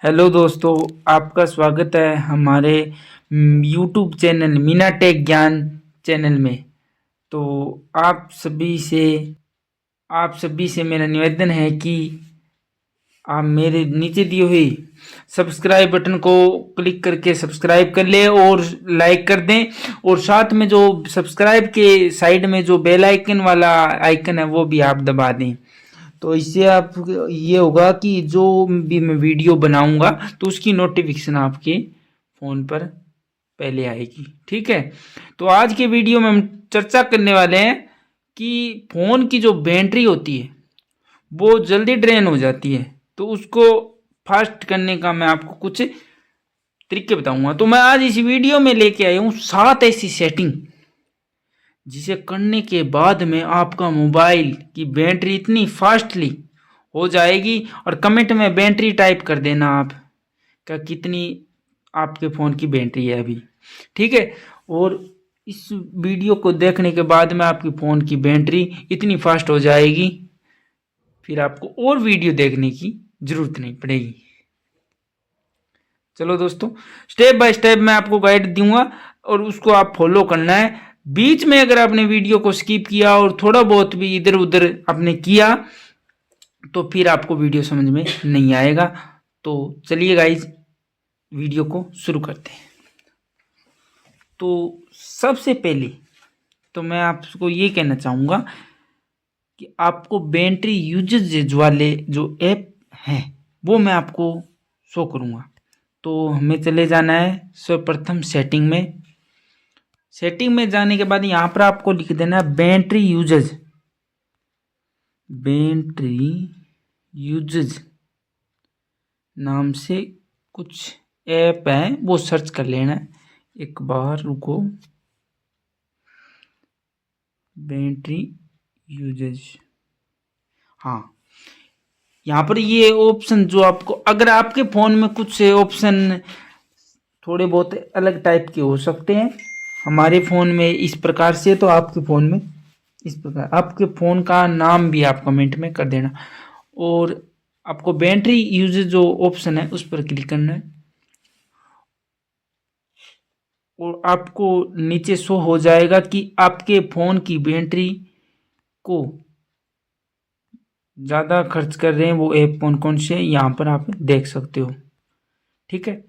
Hello दोस्तों, आपका स्वागत है हमारे यूट्यूब चैनल मीना टेक ज्ञान चैनल में। तो आप सभी से आप सभी से मेरा निवेदन है कि आप मेरे नीचे दिए हुए सब्सक्राइब बटन को क्लिक करके सब्सक्राइब कर ले और लाइक कर दें, और साथ में जो सब्सक्राइब के साइड में जो बेल आइकन वाला आइकन है वो भी आप दबा दें। तो इससे आप ये होगा कि जो भी मैं वीडियो बनाऊंगा तो उसकी नोटिफिकेशन आपके फ़ोन पर पहले आएगी। ठीक है, तो आज के वीडियो में हम चर्चा करने वाले हैं कि फ़ोन की जो बैटरी होती है वो जल्दी ड्रेन हो जाती है, तो उसको फास्ट करने का मैं आपको कुछ तरीके बताऊंगा। तो मैं आज इस वीडियो में लेके आया हूँ 7 ऐसी सेटिंग जिसे करने के बाद में आपका मोबाइल की बैटरी इतनी फास्टली हो जाएगी। और कमेंट में बैटरी टाइप कर देना आप क्या कितनी आपके फ़ोन की बैटरी है अभी। ठीक है, और इस वीडियो को देखने के बाद में आपकी फ़ोन की बैटरी इतनी फास्ट हो जाएगी फिर आपको और वीडियो देखने की ज़रूरत नहीं पड़ेगी। चलो दोस्तों, स्टेप बाय स्टेप मैं आपको गाइड दूंगा और उसको आप फॉलो करना है। बीच में अगर आपने वीडियो को स्किप किया और थोड़ा बहुत भी इधर उधर आपने किया तो फिर आपको वीडियो समझ में नहीं आएगा। तो चलिए गाइज, वीडियो को शुरू करते हैं। तो सबसे पहले तो मैं आपको ये कहना चाहूँगा कि आपको बैटरी यूजेज वाले जो ऐप हैं वो मैं आपको शो करूँगा। तो हमें चले जाना है सर्वप्रथम सेटिंग में। सेटिंग में जाने के बाद यहाँ पर आपको लिख देना है बैटरी यूजेज। बैटरी यूजेज नाम से कुछ ऐप है वो सर्च कर लेना है। एक बार रुको, बैटरी यूजेज, हाँ यहाँ पर ये ऑप्शन जो आपको, अगर आपके फ़ोन में कुछ ऑप्शन थोड़े बहुत अलग टाइप के हो सकते हैं, हमारे फ़ोन में इस प्रकार से, तो आपके फ़ोन में इस प्रकार। आपके फ़ोन का नाम भी आप कमेंट में कर देना और आपको बैटरी यूजेज जो ऑप्शन है उस पर क्लिक करना है और आपको नीचे शो हो जाएगा कि आपके फ़ोन की बैटरी को ज़्यादा खर्च कर रहे हैं वो ऐप कौन कौन से, यहाँ पर आप देख सकते हो। ठीक है,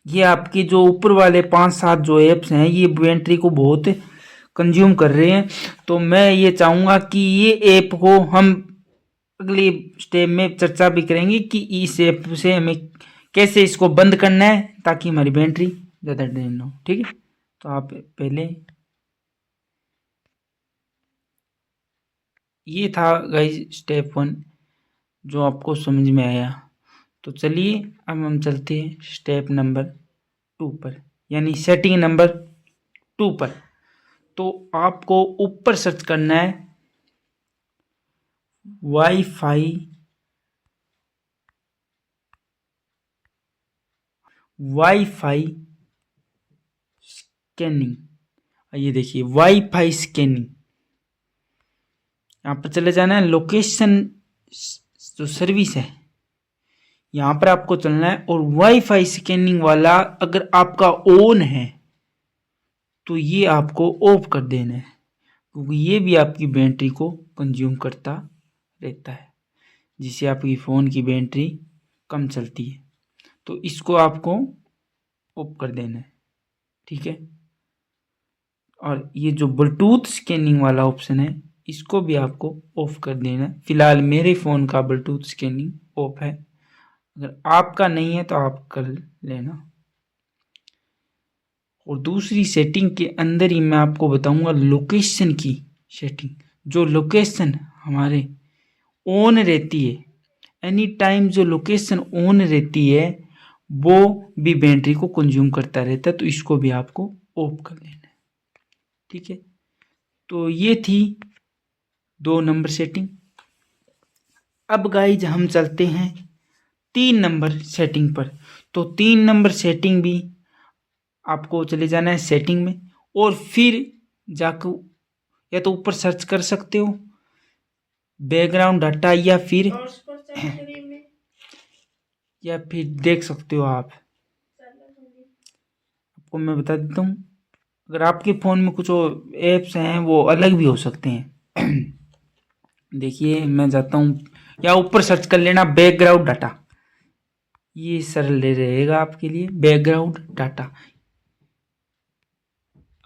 ये आपकी जो ऊपर वाले 5-7 जो ऐप्स हैं ये बैटरी को बहुत कंज्यूम कर रहे हैं। तो मैं ये चाहूँगा कि ये ऐप को हम अगले स्टेप में चर्चा भी करेंगे कि इस ऐप से हमें कैसे इसको बंद करना है ताकि हमारी बैटरी ज़्यादा ड्रेन हो। ठीक है, तो आप पहले, ये था गाइस स्टेप 1 जो आपको समझ में आया। तो चलिए अब हम चलते हैं स्टेप नंबर 2 पर, यानी सेटिंग नंबर 2 पर। तो आपको ऊपर सर्च करना है वाईफाई वाईफाई स्कैनिंग। ये देखिए वाईफाई स्कैनिंग, यहाँ पर चले जाना है। लोकेशन जो सर्विस है यहाँ पर आपको चलना है और वाईफाई स्कैनिंग वाला अगर आपका ऑन है तो ये आपको ऑफ कर देना है, क्योंकि ये भी आपकी बैटरी को कंज्यूम करता रहता है जिससे आपकी फ़ोन की बैटरी कम चलती है। तो इसको आपको ऑफ कर देना है। ठीक है, और ये जो ब्लूटूथ स्कैनिंग वाला ऑप्शन है इसको भी आपको ऑफ कर देना है। फिलहाल मेरे फ़ोन का ब्लूटूथ स्कैनिंग ऑफ है, अगर आपका नहीं है तो आप कर लेना। और दूसरी सेटिंग के अंदर ही मैं आपको बताऊंगा लोकेशन की सेटिंग। जो लोकेशन हमारे ऑन रहती है, एनी टाइम जो लोकेशन ऑन रहती है वो भी बैटरी को कंज्यूम करता रहता है, तो इसको भी आपको ऑफ कर लेना है। ठीक है, तो ये थी 2 नंबर सेटिंग। अब गाइज हम चलते हैं 3 नंबर सेटिंग पर। तो 3 नंबर सेटिंग भी आपको चले जाना है सेटिंग में और फिर जाकर या तो ऊपर सर्च कर सकते हो बैकग्राउंड डाटा, या फिर या फिर देख सकते हो आप। आपको मैं बता देता हूँ, अगर आपके फ़ोन में कुछ ऐप्स हैं वो अलग भी हो सकते हैं। देखिए मैं जाता हूँ, या ऊपर सर्च कर लेना बैकग्राउंड डाटा, ये सरल रहेगा आपके लिए, बैकग्राउंड डाटा।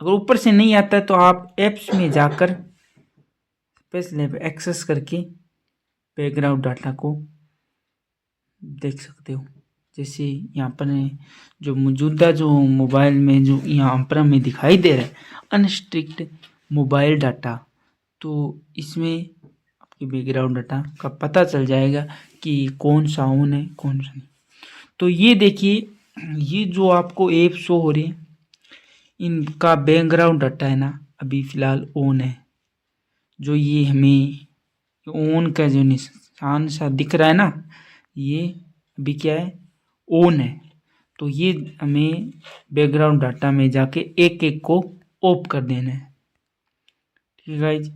अगर ऊपर से नहीं आता है तो आप ऐप्स में जाकर स्पेशल ऐप एक्सेस करके बैकग्राउंड डाटा को देख सकते हो। जैसे यहाँ पर जो मौजूदा जो मोबाइल में जो यहाँ पर हमें दिखाई दे रहा है अनस्ट्रिक्ट मोबाइल डाटा, तो इसमें आपके बैकग्राउंड डाटा का पता चल जाएगा कि कौन सा ऑन है कौन सा नहीं। तो ये देखिए, ये जो आपको ऐप शो हो रही है इनका बैकग्राउंड डाटा है ना, अभी फ़िलहाल ऑन है। जो ये हमें ऑन का जो निशान सा दिख रहा है ना, ये अभी क्या है, ऑन है। तो ये हमें बैकग्राउंड डाटा में जाके एक एक को ऑफ कर देना है। ठीक है गाइज,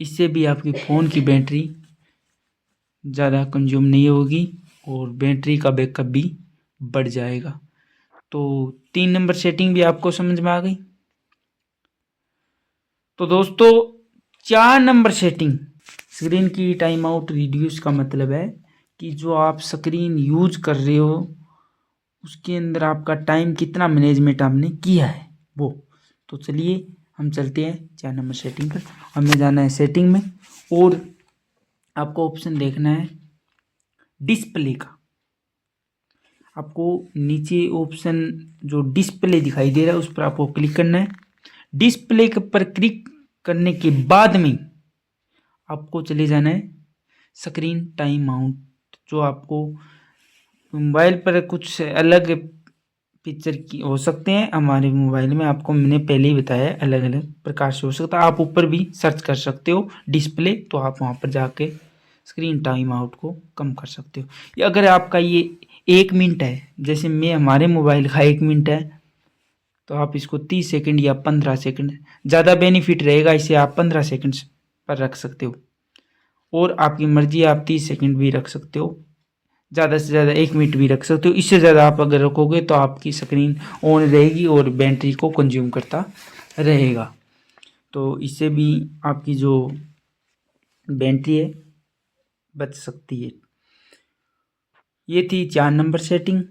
इससे भी आपकी फ़ोन की बैटरी ज़्यादा कंज्यूम नहीं होगी और बैटरी का बैकअप भी बढ़ जाएगा। तो 3 नंबर सेटिंग भी आपको समझ में आ गई। तो दोस्तों 4 नंबर सेटिंग, स्क्रीन की टाइम आउट रिड्यूस का मतलब है कि जो आप स्क्रीन यूज कर रहे हो उसके अंदर आपका टाइम कितना मैनेजमेंट आपने किया है वो। तो चलिए हम चलते हैं 4 नंबर सेटिंग पर। हमें जाना है सेटिंग में और आपको ऑप्शन देखना है डिस्प्ले का। आपको नीचे ऑप्शन जो डिस्प्ले दिखाई दे रहा है उस पर आपको क्लिक करना है। डिस्प्ले पर क्लिक करने के बाद में आपको चले जाना है स्क्रीन टाइम आउट। जो आपको मोबाइल पर कुछ अलग पिक्चर की हो सकते हैं, हमारे मोबाइल में आपको मैंने पहले ही बताया अलग अलग प्रकार से हो सकता है। आप ऊपर भी सर्च कर सकते हो डिस्प्ले, तो आप वहाँ पर जाके स्क्रीन टाइम आउट को कम कर सकते हो। या अगर आपका ये 1 मिनट है, जैसे मैं हमारे मोबाइल का 1 मिनट है, तो आप इसको 30 सेकंड या 15 सेकंड, ज़्यादा बेनिफिट रहेगा इसे आप 15 सेकंड पर रख सकते हो और आपकी मर्जी आप 30 सेकंड भी रख सकते हो, ज़्यादा से ज़्यादा 1 मिनट भी रख सकते हो। इससे ज़्यादा आप अगर रखोगे तो आपकी स्क्रीन ऑन रहेगी और बैटरी को कंज्यूम करता रहेगा। तो इससे भी आपकी जो बैटरी है बच सकती है। ये थी 4 नंबर सेटिंग।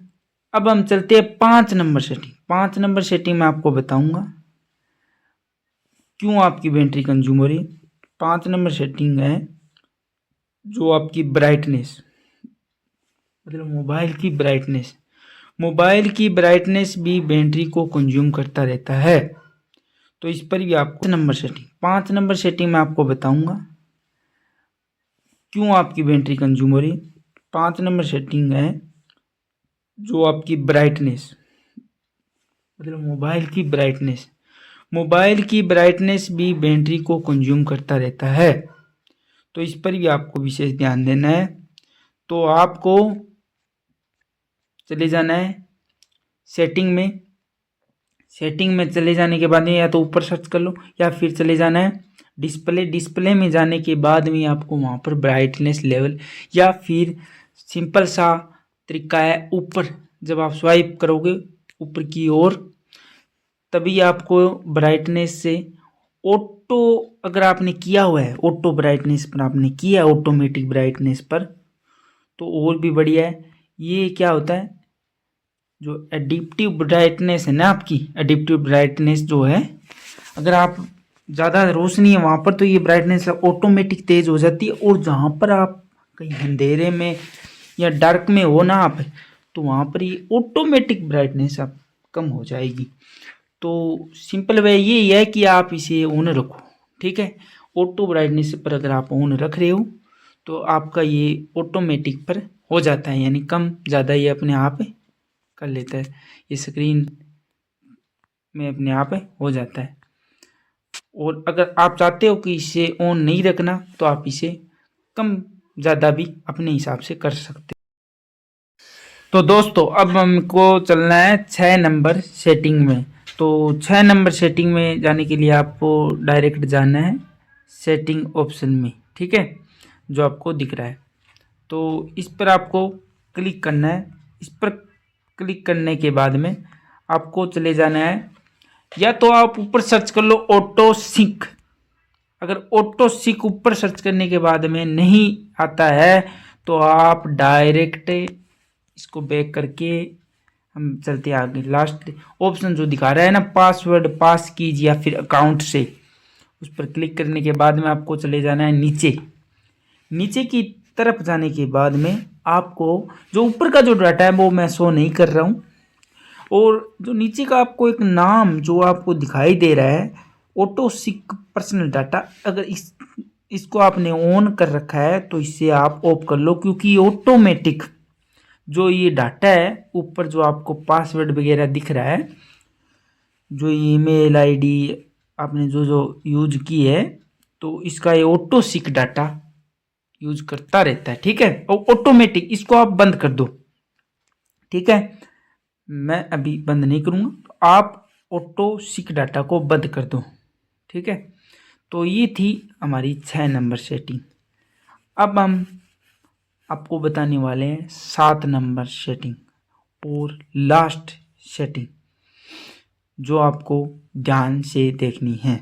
अब हम चलते हैं 5 नंबर सेटिंग। 5 नंबर सेटिंग मैं आपको बताऊंगा क्यों आपकी बैटरी कंज्यूम हो रही है। 5 नंबर सेटिंग है जो आपकी ब्राइटनेस, मतलब मोबाइल की ब्राइटनेस भी बैटरी को कंज्यूम करता रहता है। तो इस पर भी आपको 5 नंबर सेटिंग में आपको बताऊंगा क्यों आपकी बैटरी कंज्यूम हो रही है। 5 नंबर सेटिंग है जो आपकी ब्राइटनेस, मतलब मोबाइल की ब्राइटनेस भी बैटरी को कंज्यूम करता रहता है। तो इस पर भी आपको विशेष ध्यान देना है। तो आपको चले जाना है सेटिंग में चले जाने के बाद में या तो ऊपर सर्च कर लो या फिर चले जाना है डिस्प्ले में जाने के बाद में आपको वहाँ पर ब्राइटनेस लेवल, या फिर सिंपल सा तरीका है ऊपर जब आप स्वाइप करोगे ऊपर की ओर, तभी आपको ब्राइटनेस से ऑटो, अगर आपने किया हुआ है ऑटो ब्राइटनेस पर आपने किया है ऑटोमेटिक ब्राइटनेस पर तो और भी बढ़िया है। ये क्या होता है, जो एडिप्टिव ब्राइटनेस है ना, आपकी एडिप्टिव ब्राइटनेस जो है, अगर आप ज़्यादा रोशनी है वहाँ पर तो ये ब्राइटनेस ऑटोमेटिक तेज़ हो जाती है, और जहाँ पर आप कहीं अंधेरे में या डार्क में हो ना आप, तो वहाँ पर ये ऑटोमेटिक ब्राइटनेस आप कम हो जाएगी। तो सिंपल वे ये है कि आप इसे ऑन रखो, ठीक है। ऑटो ब्राइटनेस पर अगर आप ऑन रख रहे हो तो आपका ये ऑटोमेटिक पर हो जाता है, यानी कम ज़्यादा ये अपने आप कर लेता है, ये स्क्रीन में अपने आप हो जाता है। और अगर आप चाहते हो कि इसे ऑन नहीं रखना तो आप इसे कम ज़्यादा भी अपने हिसाब से कर सकते हो। तो दोस्तों अब हमको चलना है 6 नंबर सेटिंग में। तो 6 नंबर सेटिंग में जाने के लिए आपको डायरेक्ट जाना है सेटिंग ऑप्शन में, ठीक है, जो आपको दिख रहा है। तो इस पर आपको क्लिक करना है इस पर क्लिक करने के बाद में आपको चले जाना है, या तो आप ऊपर सर्च कर लो ऑटो सिंक। अगर ऑटो सिंक ऊपर सर्च करने के बाद में नहीं आता है तो आप डायरेक्ट इसको बैक करके हम चलते आगे। लास्ट ऑप्शन जो दिखा रहा है ना, पासवर्ड पास कीजिए या फिर अकाउंट से, उस पर क्लिक करने के बाद में आपको चले जाना है नीचे। नीचे की तरफ जाने के बाद में आपको जो ऊपर का जो डाटा है वो मैं शो नहीं कर रहा हूँ, और जो नीचे का आपको एक नाम जो आपको दिखाई दे रहा है ऑटो सिंक पर्सनल डाटा, अगर इसको आपने ऑन कर रखा है तो इसे आप ऑफ कर लो, क्योंकि ऑटोमेटिक जो ये डाटा है ऊपर जो आपको पासवर्ड वगैरह दिख रहा है, जो ईमेल आईडी आपने जो जो यूज की है, तो इसका ये ऑटो सिंक डाटा यूज करता रहता है। ठीक है, और ऑटोमेटिक इसको आप बंद कर दो। ठीक है, मैं अभी बंद नहीं करूँगा, तो आप ऑटो सिंक डाटा को बंद कर दो। ठीक है, तो ये थी हमारी 6 नंबर सेटिंग। अब हम आपको बताने वाले हैं 7 नंबर सेटिंग और लास्ट सेटिंग, जो आपको ध्यान से देखनी है।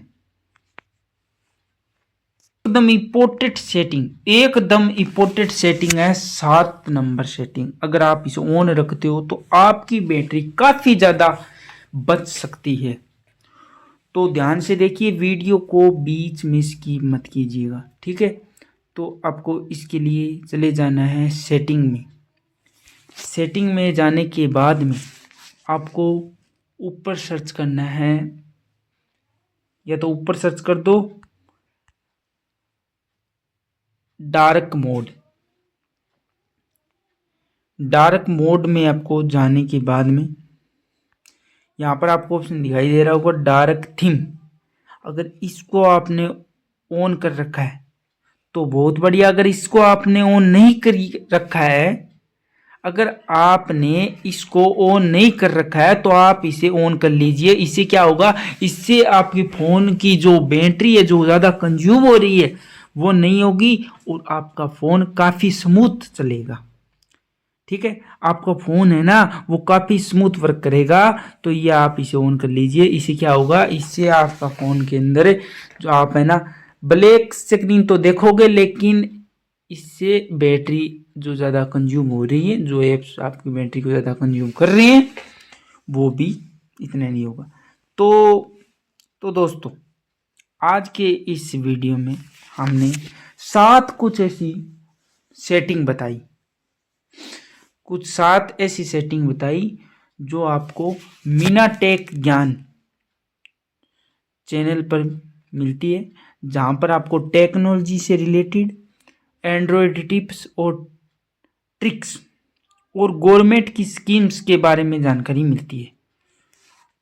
एकदम इम्पोर्टेंट सेटिंग, एकदम इम्पोर्टेंट सेटिंग है 7 नंबर सेटिंग। अगर आप इसे ऑन रखते हो तो आपकी बैटरी काफ़ी ज़्यादा बच सकती है। तो ध्यान से देखिए, वीडियो को बीच में स्किप मत कीजिएगा। ठीक है, तो आपको इसके लिए चले जाना है सेटिंग में। सेटिंग में जाने के बाद में आपको ऊपर सर्च करना है, या तो ऊपर सर्च कर दो डार्क मोड। डार्क मोड में आपको जाने के बाद में यहाँ पर आपको ऑप्शन दिखाई दे रहा होगा डार्क थीम। अगर इसको आपने ऑन कर रखा है तो बहुत बढ़िया। अगर इसको आपने ऑन नहीं कर रखा है, अगर आपने इसको ऑन नहीं कर रखा है तो आप इसे ऑन कर लीजिए। इससे क्या होगा, इससे आपके फ़ोन की जो बैटरी है जो ज़्यादा कंज्यूम हो रही है वो नहीं होगी, और आपका फ़ोन काफ़ी स्मूथ चलेगा। ठीक है, आपका फ़ोन है ना वो काफ़ी स्मूथ वर्क करेगा। तो ये आप इसे ऑन कर लीजिए। इससे क्या होगा, इससे आपका फ़ोन के अंदर जो आप है ना ब्लैक स्क्रीन तो देखोगे, लेकिन इससे बैटरी जो ज़्यादा कंज्यूम हो रही है, जो एप्स आपकी बैटरी को ज़्यादा कंज्यूम कर रही हैं, वो भी इतना नहीं होगा। तो दोस्तों, आज के इस वीडियो में हमने 7 कुछ ऐसी सेटिंग बताई, कुछ 7 ऐसी सेटिंग बताई जो आपको मीना टेक ज्ञान चैनल पर मिलती है, जहाँ पर आपको टेक्नोलॉजी से रिलेटेड एंड्रॉयड टिप्स और ट्रिक्स और गवर्नमेंट की स्कीम्स के बारे में जानकारी मिलती है।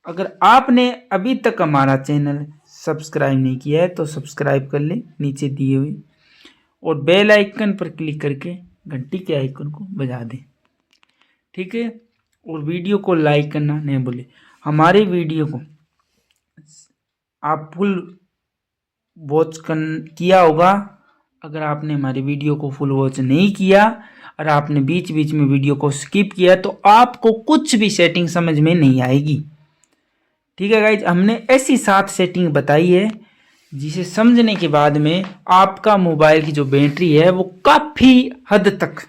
अगर आपने अभी तक हमारा चैनल सब्सक्राइब नहीं किया है तो सब्सक्राइब कर लें नीचे दिए हुए, और बेल आइकन पर क्लिक करके घंटी के आइकन को बजा दें। ठीक है, और वीडियो को लाइक करना नहीं भूलें। हमारे वीडियो को आप फुल वॉच किया होगा। अगर आपने हमारे वीडियो को फुल वॉच नहीं किया और आपने बीच बीच में वीडियो को स्किप किया तो आपको कुछ भी सेटिंग समझ में नहीं आएगी। ठीक है गाइज, हमने ऐसी 7 सेटिंग बताई है जिसे समझने के बाद में आपका मोबाइल की जो बैटरी है वो काफ़ी हद तक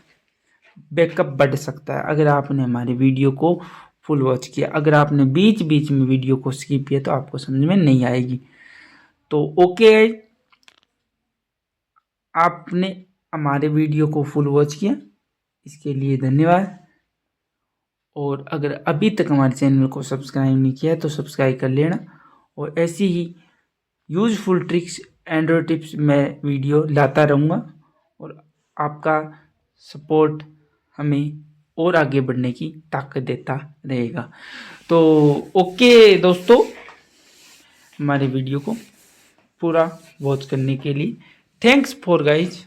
बैकअप बढ़ सकता है, अगर आपने हमारे वीडियो को फुल वॉच किया। अगर आपने बीच बीच में वीडियो को स्किप किया तो आपको समझ में नहीं आएगी। तो ओके, आपने हमारे वीडियो को फुल वॉच किया, इसके लिए धन्यवाद। और अगर अभी तक हमारे चैनल को सब्सक्राइब नहीं किया है तो सब्सक्राइब कर लेना, और ऐसी ही यूजफुल ट्रिक्स एंड्रॉयड टिप्स मैं वीडियो लाता रहूँगा, और आपका सपोर्ट हमें और आगे बढ़ने की ताकत देता रहेगा। तो ओके दोस्तों, हमारे वीडियो को पूरा वॉच करने के लिए थैंक्स फॉर गाइज।